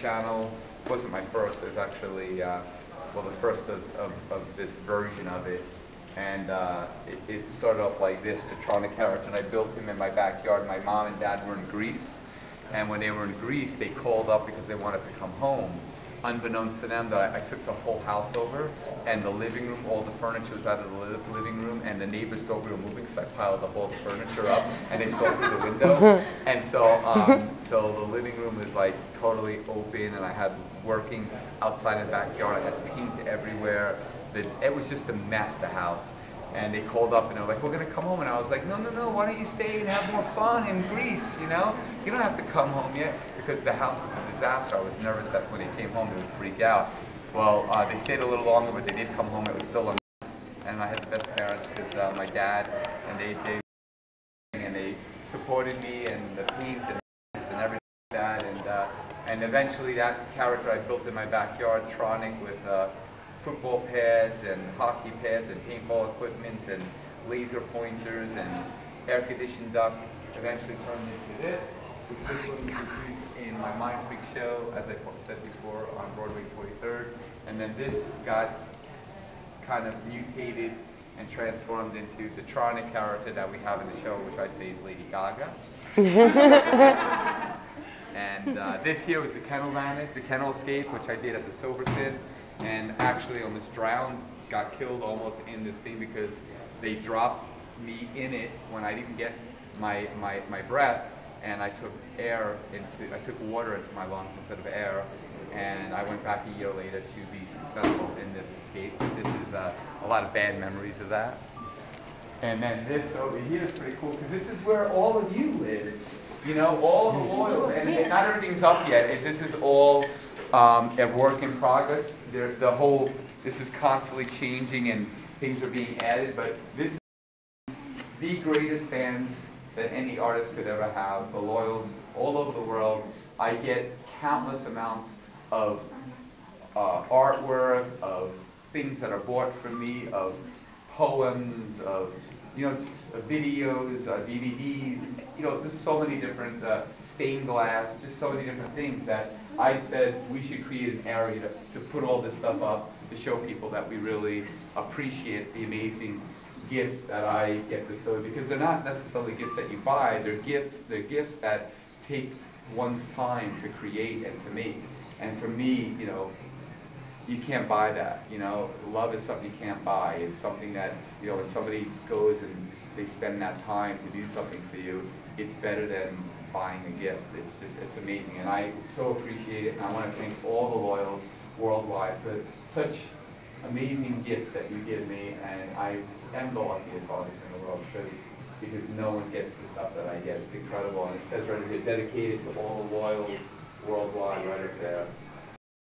channel. It wasn't my first. It was actually, well, the first of this version of it. And it started off like this, the Tronic character, and I built him in my backyard. My mom and dad were in Greece, and when they were in Greece, they called up because they wanted to come home. Unbeknownst to them, that I took the whole house over, and the living room, all the furniture was out of the living room, and the neighbors thought we were moving because I piled the whole furniture up, and they saw through the window. And so the living room was like totally open, and I had working outside in the backyard. I had paint everywhere. It was just a mess, the house. And they called up and they were like, we're going to come home. And I was like, no, why don't you stay and have more fun in Greece, you know? You don't have to come home yet. Because the house was a disaster. I was nervous that when they came home, they would freak out. Well, they stayed a little longer, but they did come home. It was still a mess. And I had the best parents because my dad, and they supported me and the paint and everything like that. And eventually that character I built in my backyard, Tronic, with football pads and hockey pads and paintball equipment and laser pointers and air-conditioned duct, eventually turned into this. This was in my Mind Freak show, as I said before, on Broadway 43rd. And then this got kind of mutated and transformed into the Tronic character that we have in the show, which I say is Lady Gaga. And this here was the kennel vanish, the kennel escape, which I did at the Silverton. And actually almost drowned, got killed almost in this thing because they dropped me in it when I didn't get my breath, and I took water into my lungs instead of air, and I went back a year later to be successful in this escape. This is a lot of bad memories of that. And then this over here is pretty cool because this is where all of you live. You know, all the loyals, and not everything's up yet. This is all a work in progress. This is constantly changing and things are being added, but this is the greatest fans that any artist could ever have, the loyals all over the world. I get countless amounts of artwork, of things that are bought from me, of poems, of videos, DVDs, there's so many different stained glass, just so many different things that I said we should create an area to put all this stuff up to show people that we really appreciate the amazing gifts that I get bestowed, because they're not necessarily gifts that you buy, they're gifts that take one's time to create and to make. And for me, you can't buy that. Love is something you can't buy. It's something that, when somebody goes and they spend that time to do something for you, it's better than buying a gift. It's amazing. And I so appreciate it. And I want to thank all the loyals worldwide for such amazing gifts that you give me. And I am the luckiest artist in the world because no one gets the stuff that I get. It's incredible. And it says right here, dedicated to all the loyals worldwide right up there.